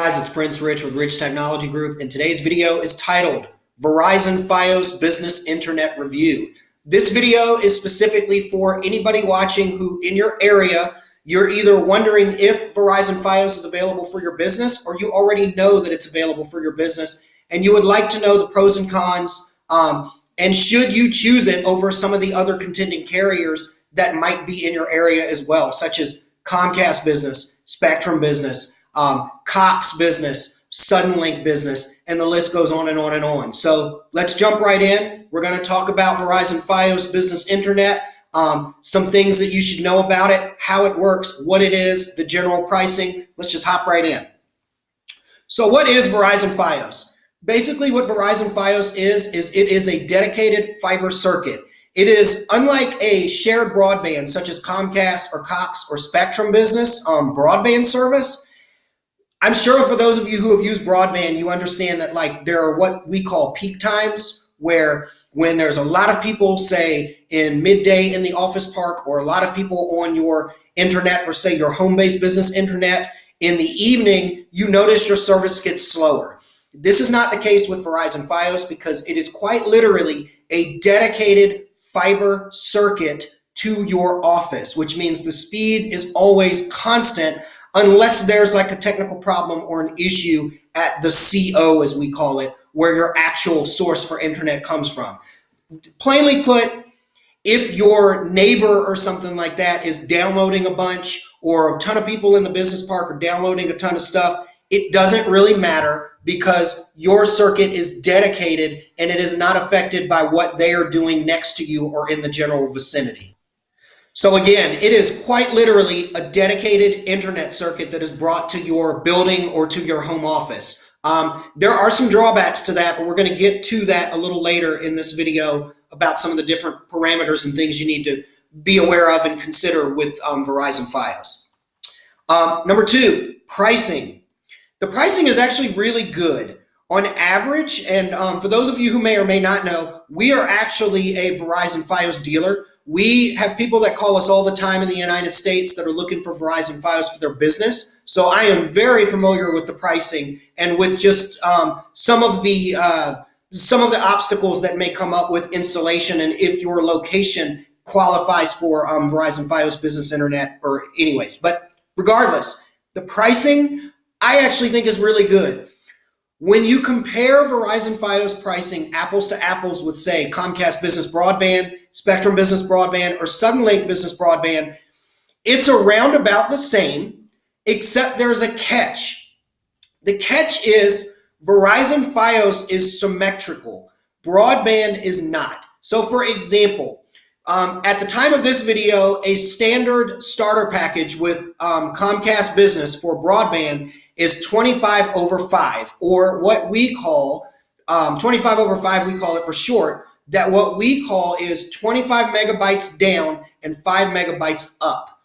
Guys, it's Prince Rich with Rich Technology Group, and today's video is titled Verizon FIOS Business Internet Review. This video is specifically for anybody watching who in your area, you're either wondering if Verizon FIOS is available for your business, or you already know that it's available for your business and you would like to know the pros and cons, and should you choose it over some of the other contending carriers that might be in your area as well, such as Comcast Business, Spectrum Business, Cox Business, Suddenlink Business, and the list goes on and on and on. So let's jump right in. We're going to talk about Verizon FIOS Business Internet, some things that you should know about it, how it works, what it is, the general pricing. Let's just hop right in. So what is Verizon FIOS? Basically what Verizon FIOS is it is a dedicated fiber circuit. It is unlike a shared broadband such as Comcast or Cox or Spectrum Business broadband service. I'm sure for those of you who have used broadband, you understand that there are what we call peak times, where when there's a lot of people, say in midday in the office park, or a lot of people on your internet, or say your home-based business internet, in the evening, you notice your service gets slower. This is not the case with Verizon FIOS because it is quite literally a dedicated fiber circuit to your office, which means the speed is always constant unless there's like a technical problem or an issue at the CO, as we call it, where your actual source for internet comes from. Plainly put, if your neighbor or something like that is downloading a bunch, or a ton of people in the business park are downloading a ton of stuff, it doesn't really matter because your circuit is dedicated and it is not affected by what they are doing next to you or in the general vicinity. So again, it is quite literally a dedicated internet circuit that is brought to your building or to your home office. There are some drawbacks to that, but we're going to get to that a little later in this video about some of the different parameters and things you need to be aware of and consider with Verizon FIOS. Number two, pricing. The pricing is actually really good. On average, and for those of you who may or may not know, we are actually a Verizon FIOS dealer. We have people that call us all the time in the United States that are looking for Verizon FIOS for their business. So I am very familiar with the pricing and with just some of the obstacles that may come up with installation and if your location qualifies for Verizon FIOS Business Internet or anyways. But regardless, the pricing I actually think is really good. When you compare Verizon FIOS pricing apples to apples with, say, Comcast Business Broadband, Spectrum Business Broadband, or Suddenlink Business Broadband, it's around about the same, except there's a catch. The catch is Verizon FIOS is symmetrical. Broadband is not. So for example, at the time of this video, a standard starter package with Comcast Business for broadband is 25 over 5, or what we call 25 over 5, we call it for short, that what we call is 25 megabytes down and 5 megabytes up.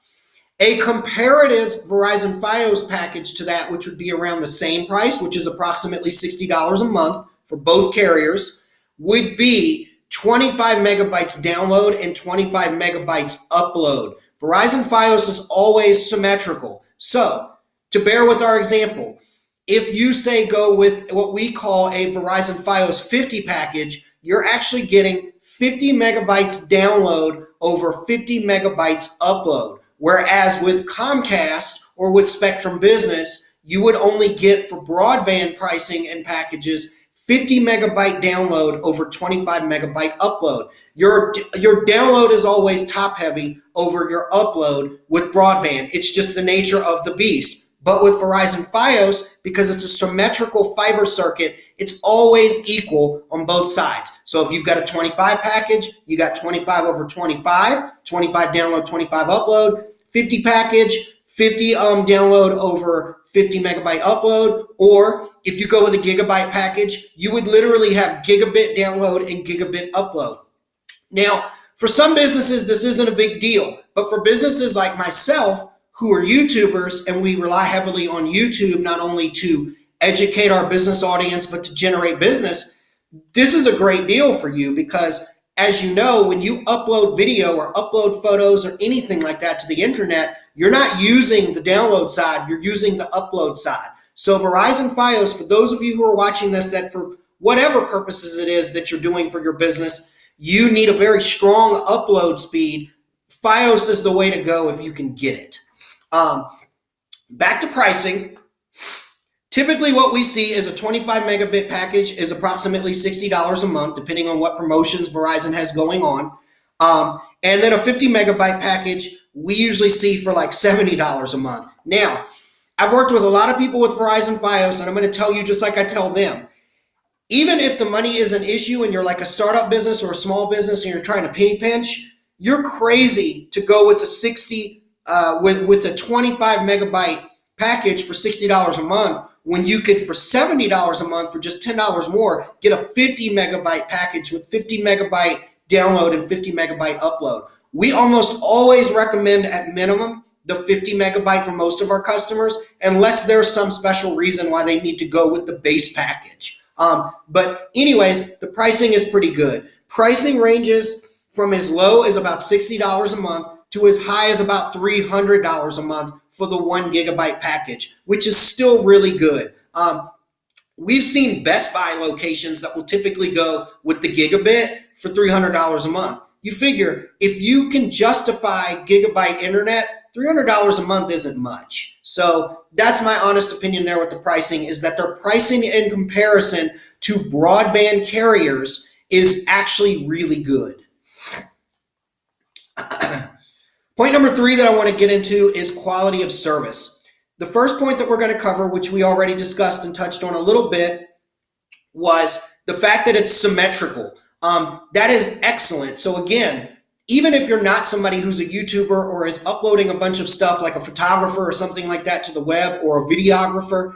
A comparative Verizon FIOS package to that, which would be around the same price, which is approximately $60 a month for both carriers, would be 25 megabytes download and 25 megabytes upload. Verizon FIOS is always symmetrical. So, to bear with our example, if you say go with what we call a Verizon FIOS 50 package, you're actually getting 50 megabytes download over 50 megabytes upload. Whereas with Comcast or with Spectrum Business, you would only get for broadband pricing and packages 50 megabyte download over 25 megabyte upload. Your download is always top heavy over your upload with broadband. It's just the nature of the beast. But with Verizon FIOS, because it's a symmetrical fiber circuit, it's always equal on both sides. So if you've got a 25 package, you got 25 over 25, 25 download, 25 upload, 50 package, 50 download over 50 megabyte upload. Or if you go with a gigabyte package, you would literally have gigabit download and gigabit upload. Now, for some businesses, this isn't a big deal, but for businesses like myself, who are YouTubers, and we rely heavily on YouTube not only to educate our business audience, but to generate business, this is a great deal for you because, as you know, when you upload video or upload photos or anything like that to the internet, you're not using the download side, you're using the upload side. So Verizon FIOS, for those of you who are watching this, that for whatever purposes it is that you're doing for your business, you need a very strong upload speed. FIOS is the way to go if you can get it. Back to pricing. Typically what we see is a 25 megabit package is approximately $60 a month, depending on what promotions Verizon has going on. And then a 50 megabyte package, we usually see for like $70 a month. Now, I've worked with a lot of people with Verizon FIOS, and I'm going to tell you just like I tell them. Even if the money is an issue and you're like a startup business or a small business and you're trying to penny pinch, you're crazy to go with the with the 25 megabyte package for $60 a month when you could, for $70 a month, for just $10 more, get a 50 megabyte package with 50 megabyte download and 50 megabyte upload. We almost always recommend at minimum the 50 megabyte for most of our customers, unless there's some special reason why they need to go with the base package. But anyways, the pricing is pretty good. Pricing ranges from as low as about $60 a month to as high as about $300 a month for the 1 gigabyte package, which is still really good. We've seen Best Buy locations that will typically go with the gigabit for $300 a month. You figure if you can justify gigabyte internet, $300 a month isn't much. So that's my honest opinion there with the pricing, is that their pricing in comparison to broadband carriers is actually really good. Point number 3 that I want to get into is quality of service. The first point that we're going to cover, which we already discussed and touched on a little bit, was the fact that it's symmetrical. That is excellent. So again, even if you're not somebody who's a YouTuber or is uploading a bunch of stuff like a photographer or something like that to the web, or a videographer,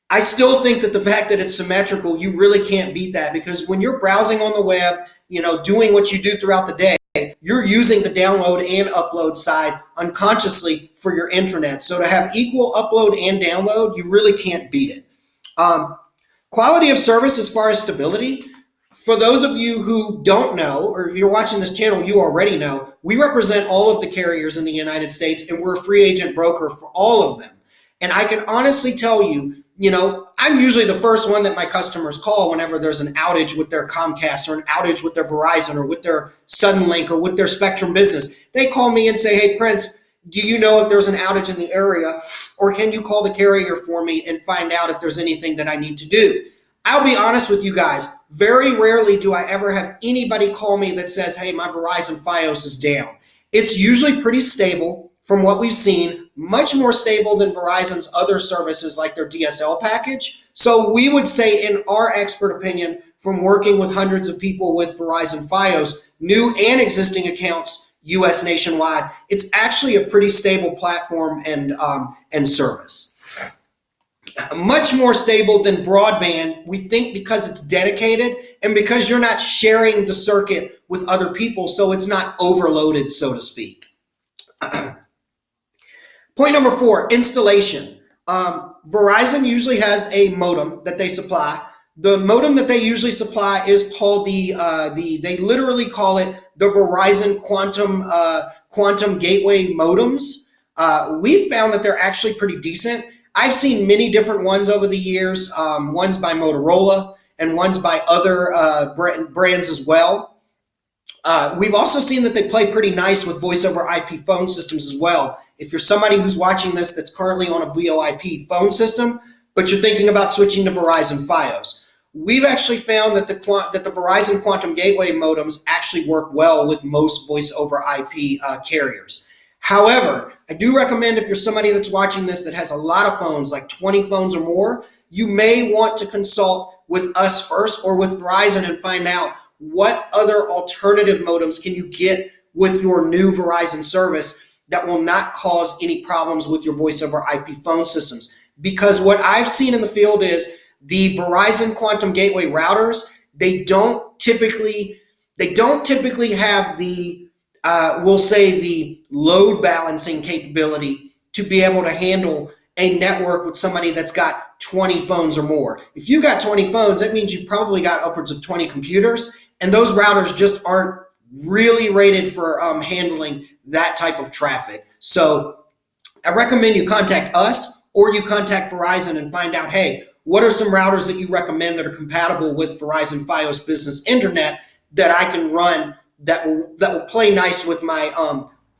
I still think that the fact that it's symmetrical, you really can't beat that, because when you're browsing on the web, doing what you do throughout the day, you're using the download and upload side unconsciously for your internet. So to have equal upload and download, you really can't beat it. Quality of service as far as stability, for those of you who don't know, or if you're watching this channel, you already know, we represent all of the carriers in the United States, and we're a free agent broker for all of them. And I can honestly tell you, I'm usually the first one that my customers call whenever there's an outage with their Comcast, or an outage with their Verizon, or with their Suddenlink, or with their Spectrum business. They call me and say, hey, Prince, do you know if there's an outage in the area, or can you call the carrier for me and find out if there's anything that I need to do? I'll be honest with you guys, very rarely do I ever have anybody call me that says, hey, my Verizon FIOS is down. It's usually pretty stable from what we've seen, much more stable than Verizon's other services like their DSL package. So we would say, in our expert opinion, from working with hundreds of people with Verizon FIOS, new and existing accounts, US nationwide, it's actually a pretty stable platform and service. Much more stable than broadband, we think, because it's dedicated and because you're not sharing the circuit with other people, so it's not overloaded, so to speak. Point number 4, installation. Verizon usually has a modem that they supply. The modem that they usually supply is called they literally call it the Verizon Quantum Gateway modems. We've found that they're actually pretty decent. I've seen many different ones over the years, ones by Motorola and ones by other brands as well. We've also seen that they play pretty nice with voice over IP phone systems as well. If you're somebody who's watching this that's currently on a VoIP phone system, but you're thinking about switching to Verizon FIOS, we've actually found that the Verizon Quantum Gateway modems actually work well with most voice over IP carriers. However, I do recommend, if you're somebody that's watching this that has a lot of phones, like 20 phones or more, you may want to consult with us first or with Verizon and find out what other alternative modems can you get with your new Verizon service that will not cause any problems with your voice over IP phone systems. Because what I've seen in the field is the Verizon Quantum Gateway routers, they don't typically have the we'll say the load balancing capability to be able to handle a network with somebody that's got 20 phones or more. If you got 20 phones, that means you've probably got upwards of 20 computers, and those routers just aren't really rated for handling that type of traffic. So I recommend you contact us or you contact Verizon and find out, hey, what are some routers that you recommend that are compatible with Verizon FIOS Business Internet that I can run that will play nice with my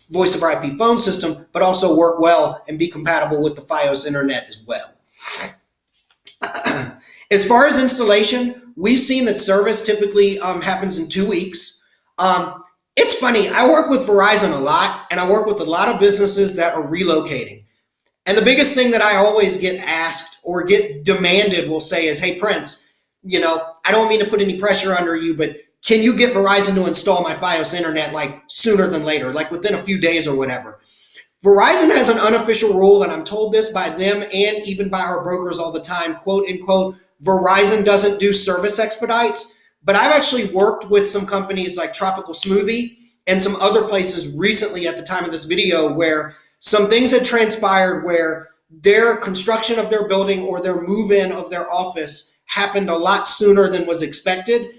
voice over IP phone system, but also work well and be compatible with the FIOS Internet as well. As far as installation, we've seen that service typically happens in 2 weeks. It's funny, I work with Verizon a lot, and I work with a lot of businesses that are relocating. And the biggest thing that I always get asked or get demanded, we'll say, is, hey, Prince, I don't mean to put any pressure under you, but can you get Verizon to install my FIOS Internet like sooner than later, like within a few days or whatever? Verizon has an unofficial rule, and I'm told this by them and even by our brokers all the time, quote unquote, Verizon doesn't do service expedites. But I've actually worked with some companies like Tropical Smoothie and some other places recently at the time of this video where some things had transpired where their construction of their building or their move-in of their office happened a lot sooner than was expected.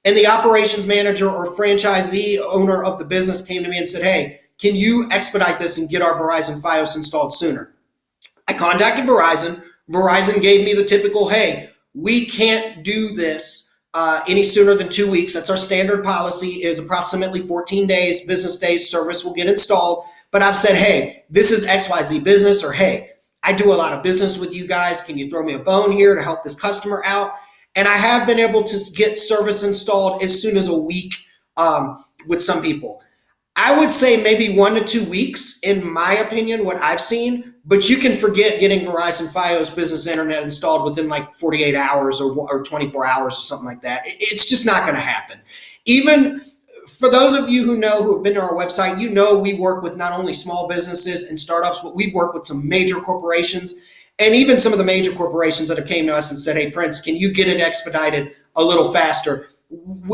And the operations manager or franchisee owner of the business came to me and said, hey, can you expedite this and get our Verizon FIOS installed sooner? I contacted Verizon. Verizon gave me the typical, hey, we can't do this any sooner than 2 weeks. That's our standard policy, is approximately 14 days, business days, service will get installed. But I've said, hey, this is XYZ business, or hey, I do a lot of business with you guys. Can you throw me a bone here to help this customer out? And I have been able to get service installed as soon as a week with some people. I would say maybe 1 to 2 weeks, in my opinion, what I've seen, but you can forget getting Verizon FIOS Business Internet installed within like 48 hours or 24 hours or something like that. It's just not going to happen. Even for those of you who have been to our website, we work with not only small businesses and startups, but we've worked with some major corporations and even some of the major corporations that have came to us and said, hey, Prince, can you get it expedited a little faster?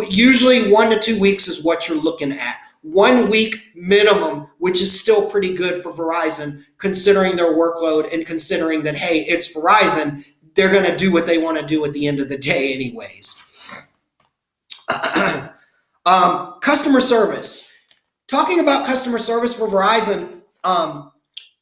Usually 1 to 2 weeks is what you're looking at. 1 week minimum, which is still pretty good for Verizon, considering their workload and considering that, hey, it's Verizon, they're going to do what they want to do at the end of the day anyways. Customer service. Talking about customer service for Verizon,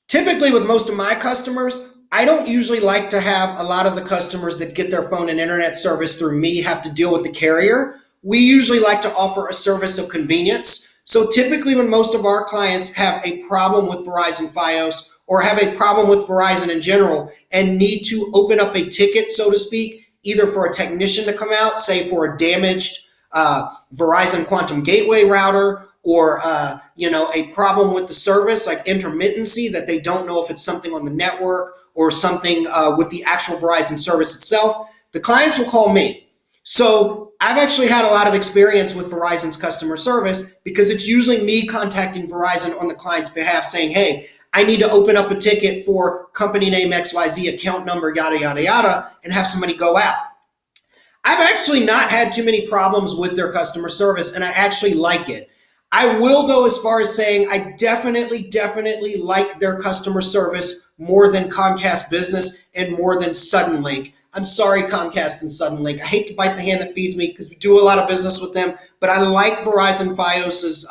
typically with most of my customers, I don't usually like to have a lot of the customers that get their phone and internet service through me have to deal with the carrier. We usually like to offer a service of convenience. So typically when most of our clients have a problem with Verizon FIOS or have a problem with Verizon in general and need to open up a ticket, so to speak, either for a technician to come out, say for a damaged Verizon Quantum Gateway router, or a problem with the service like intermittency, that they don't know if it's something on the network or something with the actual Verizon service itself, the clients will call me. So I've actually had a lot of experience with Verizon's customer service because it's usually me contacting Verizon on the client's behalf saying, hey, I need to open up a ticket for company name XYZ, account number, yada, yada, yada, and have somebody go out. I've actually not had too many problems with their customer service, and I actually like it. I will go as far as saying I definitely like their customer service more than Comcast Business and more than Suddenlink. I'm sorry, Comcast and Suddenlink. I hate to bite the hand that feeds me because we do a lot of business with them, but I like Verizon FIOS's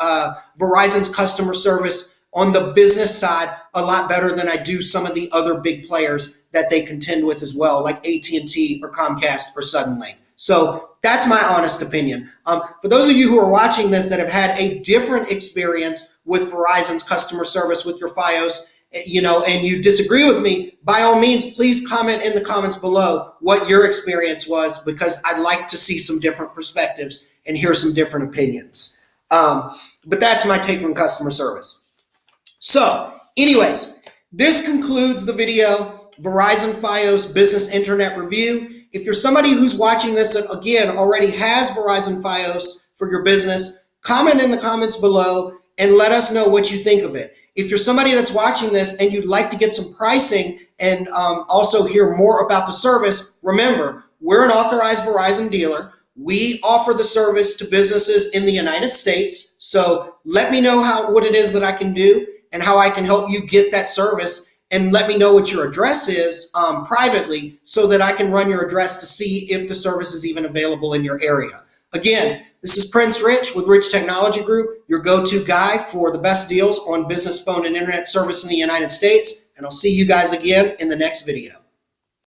Verizon's customer service on the business side a lot better than I do some of the other big players that they contend with as well, like AT&T or Comcast or Suddenlink. So that's my honest opinion. For those of you who are watching this that have had a different experience with Verizon's customer service with your FIOS, and you disagree with me, by all means, please comment in the comments below what your experience was, because I'd like to see some different perspectives and hear some different opinions. But that's my take on customer service. So anyways, this concludes the video, Verizon FIOS Business Internet Review. If you're somebody who's watching this that, again, already has Verizon FIOS for your business, comment in the comments below and let us know what you think of it. If you're somebody that's watching this and you'd like to get some pricing and also hear more about the service, remember, we're an authorized Verizon dealer. We offer the service to businesses in the United States. So let me know what it is that I can do and how I can help you get that service. And let me know what your address is privately so that I can run your address to see if the service is even available in your area. Again, this is Prince Rich with Rich Technology Group, your go-to guy for the best deals on business phone and internet service in the United States. And and I'll see you guys again in the next video.